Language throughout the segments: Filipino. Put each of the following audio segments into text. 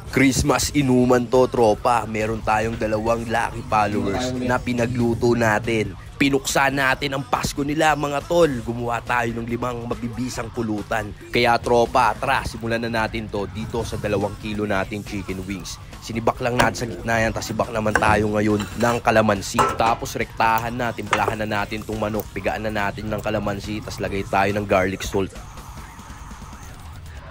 Christmas inuman to, tropa. Meron tayong dalawang lucky followers na pinagluto natin. Pinuksan natin ang Pasko nila, mga tol. Gumawa tayo ng 5 mabibisang pulutan. Kaya tropa, tara, simulan na natin to dito sa 2 kilo nating chicken wings. Sinibak lang natin sa gitna yan, tapos sibak naman tayo ngayon ng kalamansi. Tapos rektahan na, timplahan na natin tong manok. Pigaan na natin ng kalamansi, tapos lagay tayo ng garlic salt.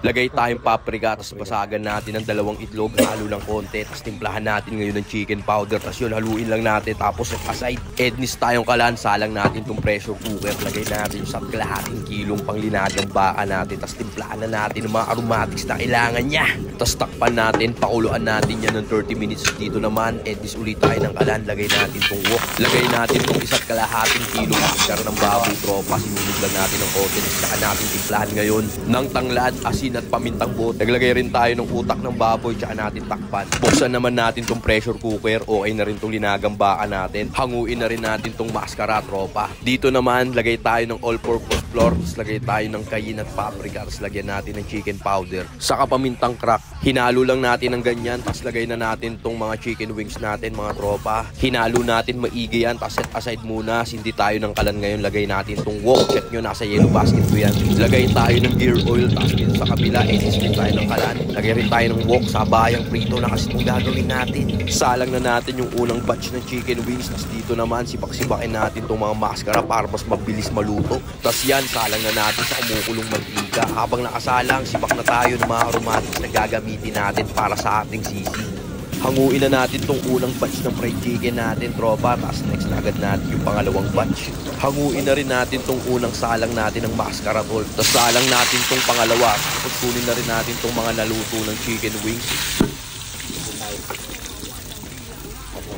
Lagay tayong paprika, tapos basagan natin ng 2 itlog, halo ng konti, tapos timplahan natin ngayon ng chicken powder, tapos yun, haluin lang natin, tapos aside, ednis tayong kalan, salang natin itong pressure cooker, lagay natin sa kalahating kilong panglinagang baka natin, tapos timplahan na natin ng mga aromatics na kailangan niya, tapos takpan natin, pakuluan natin yan ng 30 minutes, dito naman, ednis ulit tayo ng kalan, lagay natin itong wok, lagay natin itong 1 kalahating kilong pakar ng baboy, tropa, sinunod lang natin ng konti, saka natin timplahan ngayon ng tanglad, asin at pamintang buo. Naglagay rin tayo ng utak ng baboy, tsaka natin takpan. Buksan naman natin tong pressure cooker. Okay na rin tong linagang baka natin. Hanguin na rin natin tong mascara, tropa. Dito naman, lagay tayo ng all-purpose flour. Tapos lagay tayo ng cayenne at paprika. Tapos lagyan natin ng chicken powder. Saka pamintang crack. Hinalo lang natin ng ganyan. Tapos lagay na natin tong mga chicken wings natin, mga tropa. Hinalo natin maigi yan. Tapos set aside muna. Hindi tayo ng kalan ngayon. Lagay natin tong wok. Check nyo, nasa yellow basket ko yan. Lagay tayo ng gear oil. Tapos dito sa kabila, edis din tayo ng kalan. Lagay rin tayo ng wok sa bayang prito na kasi itong gagawin natin. Salang na natin yung unang batch ng chicken wings. Tapos dito naman, sibak-sibakin natin itong mga mascara para mas mabilis maluto. Tapos yan, salang na natin sa kumukulong mantika. Habang nakasalang, sibak na tayo ng mga aromatics na gagamitin natin para sa ating sisig. Hanguin na natin tong unang batch ng fried chicken natin, tropa. Tapos next na agad natin yung pangalawang batch. Hanguin na rin natin tong unang salang natin ng mascara, tol. Tapos salang natin tong pangalawa. Tapos kunin na rin natin tong mga naluto ng chicken wings.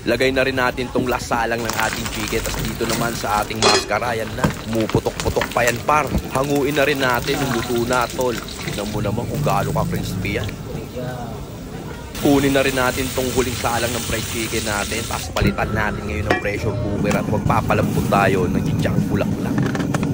Lagay na rin natin tong last salang ng ating chicken. Tapos dito naman sa ating mascara, yan na. Pumuputok-putok pa yan, par. Hanguin na rin natin yung luto na, tol. Tignan mo naman kung gaano ka crispy yan. Kunin na rin natin tong huling salang ng fried chicken natin. Tapos palitan natin ngayon ng pressure cooker at magpapalambot tayo ng chichang bulaklak.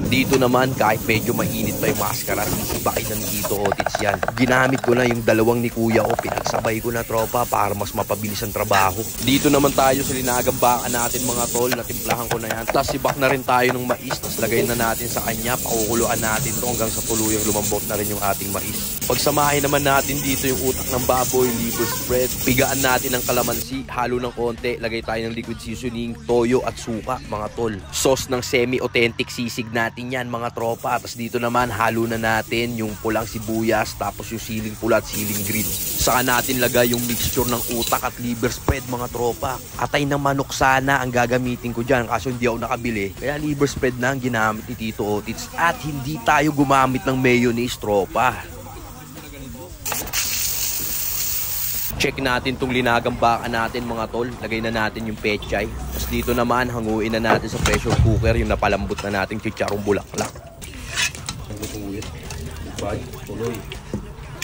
Dito naman, kahit medyo mainit pa yung mascara, sisibakin na ni Tito Otits yan. Ginamit ko na yung 2 ni Kuya ko, pinagsabay ko na, tropa, para mas mapabilis ang trabaho. Dito naman tayo sa linagang baka natin, mga tol, natimplahan ko na yan. Tapos sibak na rin tayo ng mais, tapos lagay na natin sa kanya, pakukuluan natin to hanggang sa tuluyang lumambot na rin yung ating mais. Pagsamahin naman natin dito yung utak ng baboy, liver spread, pigaan natin ng kalamansi, halo ng konti, lagay tayo ng liquid seasoning, toyo at suka, mga tol. Sauce ng semi-authentic sisig natin yan, mga tropa. Tapos dito naman, halo na natin yung pulang sibuyas, tapos yung siling pula at siling green. Saka natin lagay yung mixture ng utak at liver spread, mga tropa. Atay ng manok sana ang gagamitin ko dyan, kaso hindi ako nakabili. Kaya liver spread na ang ginamit ni Tito Otits. At hindi tayo gumamit ng mayonnaise, tropa. Check natin tong linagang baka natin, mga tol. Lagay na natin yung pechay. Tapos dito naman, hanguin na natin sa pressure cooker yung napalambot na nating chicharong bulaklak.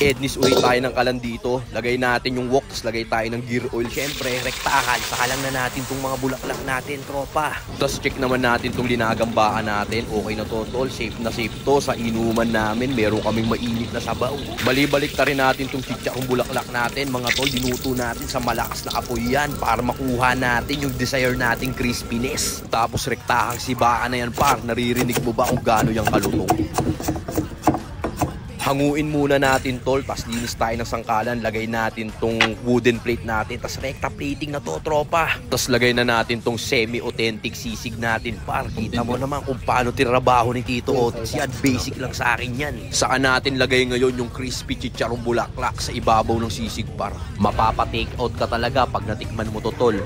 Ednis ulit tayo ng kalan dito. Lagay natin yung wok, tapos lagay tayo ng gear oil. Siyempre, rektahan. Saka lang na natin tong mga bulaklak natin, tropa. Tapos check naman natin tong linagang baka natin. Okay na to, tol. Safe na safe to. Sa inuman namin, meron kaming mainit na sabaw. Balibalik na rin natin tong chicharong bulaklak natin, mga tol. Dinuto natin sa malakas na apoy yan para makuha natin yung desire nating crispiness. Tapos rektahang si baka na yan, par. Naririnig mo ba kung gaano yung kalutong? Hanguin muna natin, tol, tapos linis tayo ng sangkalan, lagay natin tong wooden plate natin, tapos rekta plating na to, tropa. Tapos lagay na natin tong semi-authentic sisig natin, par. Kita mo naman kung paano tirabaho ni Tito Otits yan, basic lang sa akin yan. Saka natin lagay ngayon yung crispy chicharong bulaklak sa ibabaw ng sisig, par. Mapapa-take out ka talaga pag natikman mo to, tol.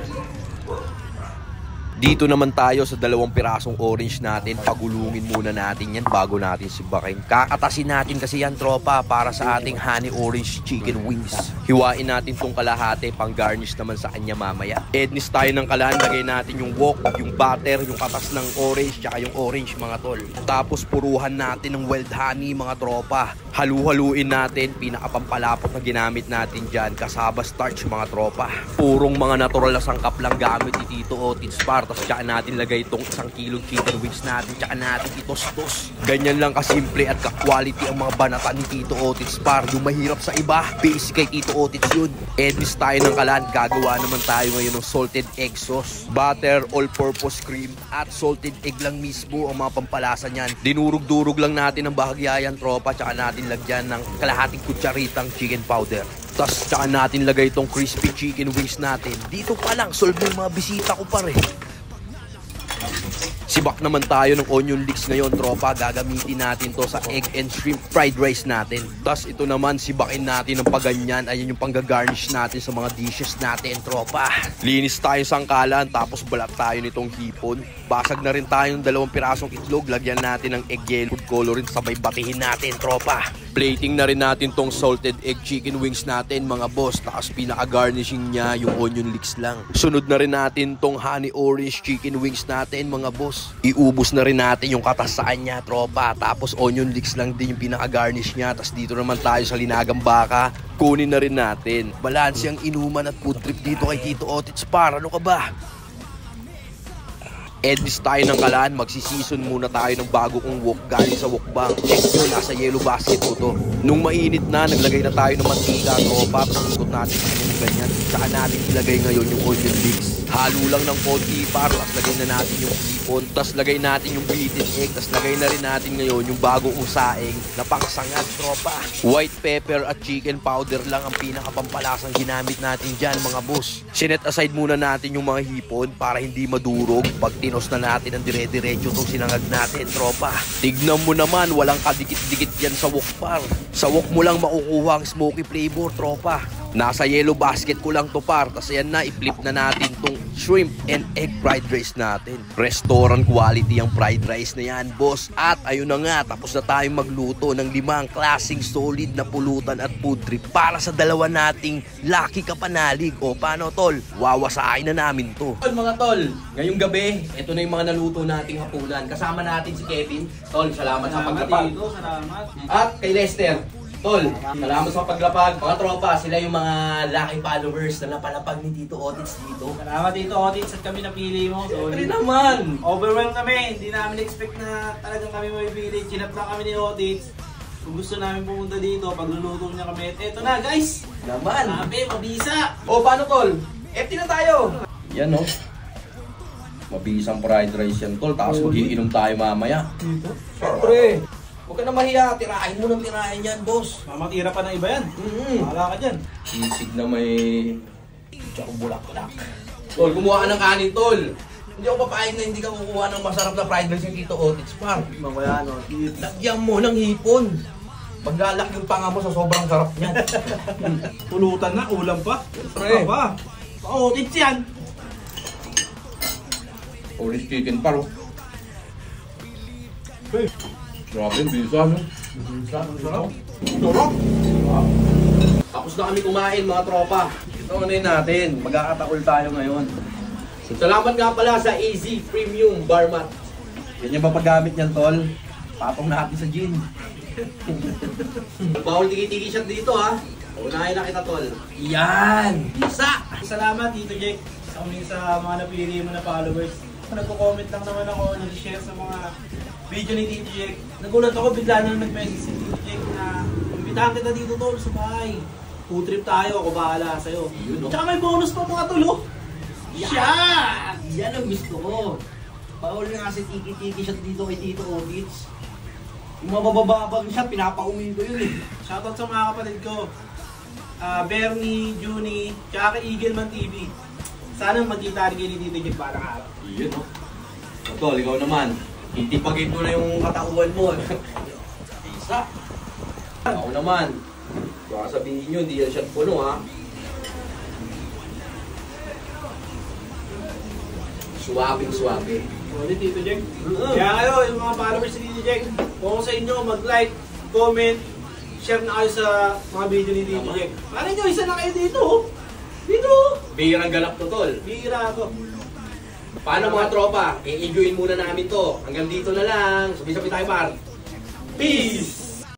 Dito naman tayo sa 2 pirasong orange natin. Pagulungin muna natin yan bago natin sibakin. Kakatasin natin kasi yan, tropa, para sa ating honey orange chicken wings. Hiwain natin tong kalahati, pang garnish naman sa kanya mamaya. Ednis tayo ng kalan, lagay natin yung wok, yung butter, yung katas ng orange, tsaka yung orange, mga tol. Tapos puruhan natin ng wild honey, mga tropa. Halu-haluin natin, pinakapampalapot na ginamit natin dyan, kasaba starch, mga tropa. Purong mga natural na sangkap lang gamit ni Tito Otits, par. par. Tapos tsaka natin lagay itong 1 kilong chicken wings natin. Tsaka natin itos-tos. Ganyan lang kasimple at ka-quality ang mga banata ni Tito Otits par. Yung mahirap sa iba, basic kay Tito Otits yun. Ednis tayo ng kalan. Gagawa naman tayo ngayon ng salted egg sauce, butter, all-purpose cream, at salted egg lang mismo ang mga pampalasa niyan. Dinurog-durog lang natin ang bahagya yan, tropa. Tsaka natin lagyan ng kalahating kutsaritang chicken powder. Tapos tsaka natin lagay itong crispy chicken wings natin. Dito pa lang, solve yung mga bisita ko pa rin. Sibak naman tayo ng onion leeks ngayon, tropa. Gagamitin natin to sa egg and shrimp fried rice natin. Tapos ito naman, sibakin natin ng paganyan. Ayan yung panggagarnish natin sa mga dishes natin, tropa. Linis tayo sangkalan, tapos balat tayo nitong hipon. Basag na rin tayo ng 2 pirasong itlog. Lagyan natin ng egg yellow food coloring, sabay batihin natin, tropa. Plating na rin natin tong salted egg chicken wings natin, mga boss. Tapos pinaka-garnishing niya yung onion leeks lang. Sunod na rin natin tong honey orange chicken wings natin, mga boss. Iubos na rin natin yung katasaan niya, tropa. Tapos onion leeks lang din yung pinaka-garnish niya. Tapos dito naman tayo sa linagang baka. Kunin na rin natin. Balanse ang inuman at food trip dito kay Tito Otits par. Ano ka ba? Ednis tayo ng kalan, magsisison muna tayo ng bago kong wok galing sa wokbang. Check nyo, nasa yellow basket ko to. Nung mainit na, naglagay na tayo ng mantika, tropa. Ikot natin yung ganyan. Tsaka natin ilagay ngayon yung onion leeks. Halo lang ng konti par, tapos lagay na natin yung hipon, tapos lagay natin yung beaten egg, tapos lagay na rin natin ngayon yung bagong saing na pangsangad, tropa. White pepper at chicken powder lang ang pinakapampalasang ginamit natin dyan, mga boss. Sinet aside muna natin yung mga hipon para hindi madurog. Pag tinos na natin ang dire-diretso itong sinangag natin, tropa. Tignan mo naman, walang kadikit-dikit yan sa wok par. Sa wok mo lang makukuha ang smoky flavor, tropa. Nasa yellow basket ko lang to par. Tapos yan na, i-flip na natin tong shrimp and egg fried rice natin. Restaurant quality ang fried rice na yan, boss. At ayun na nga, tapos na tayong magluto ng 5 klaseng solid na pulutan at food trip para sa 2 nating lucky kapanalig. O paano, tol? Wawasain na namin to. Mga tol, ngayong gabi, ito na yung mga naluto nating hapunan. Kasama natin si Kevin. Tol, salamat sa paglapag. Salamat. At kay Lester. Tol, salamat sa paglapag. Mga tropa, sila yung mga lucky followers na napalapag ni Tito Otits dito. Salamat Tito Otits at kami napili mo. Siyempre naman. Overwhelmed kami. Hindi namin expect na talagang kami mapipili. Chinap lang kami ni Otits. Kung gusto namin pumunta dito, pagluluto niya kami. Eto na guys. Naman. Sabi, mabisa. O paano, tol? FT na tayo. Yan, no? Mabisang fried rice yan, tol. Tapos mag-iinom tayo mamaya. Dito? Siyempre. Huwag ka na mahiya, tirahin mo ng tirahin yan, boss. Mamatira pa ng iba yan. Mahala ka dyan. Sisig na may tsakong bulak-bulak. Tol, kumuha ka ng kanin, tol. Hindi ako papayag na hindi ka kukuha ng masarap na fried rice yung Tito Otits par. Mamaya, no? Lagyan mo ng hipon. Maglalak yung panga mo sa sobrang sarap niyan. Pulutan na, ulam pa. Pre. Pa. Otits yan. Orange chicken par, oh. Hey. Grabe, bisa, no? Sarap. Tapos na kami kumain, mga tropa. Ito na natin. Magkakatakol tayo ngayon. Salamat nga pala sa Easy Premium Bar Mat. Yan yung mapagamit niyan, tol. Patong natin sa gin. Bawal tiki-tiki shot dito, ha? Unahin na kita, tol. Yan! Bisa! Salamat Tito Jake sa mga napili mo na followers. Nagko-comment lang naman ako, nag-share sa mga video ni Tito Jake. Nagulat ako, bigla na nag-message si Tito Jake na imbitahan kita dito, tol, sa bahay. Food trip tayo, ako bahala sa'yo. Tsaka may bonus pa mga tol, oh. Yan! Yan ang gusto ko. Bawal nga kasi tiki-tiki shot dito kay Tito Otits. Yung mabababang shot, pinapauwi ko yun, eh. Shoutout sa mga kapatid ko. Bernie, Juni, tsaka kay Eagleman TV. Sana magkita rin kayo ni Tito Jake parang araw. Yun, no? Tol, ikaw naman. Itipagin mo na yung katauhan mo. Isa. Ako naman. Baka sabihin nyo, hindi yan shot puno, ha? Swapping. Ulit Tito Jake. Kaya kayo, yung mga followers ni Tito Jake, kung sa inyo, mag-like, comment, share na kayo sa mga video ni Tito Jake. Paano nyo, isa na kayo dito, oh. Dito! Bihirang ganap to, tol. Bihira ako. Paano mga tropa? I-enjoyin muna namin to. Hanggang dito na lang. Sabi-sabi tayo, par. Peace!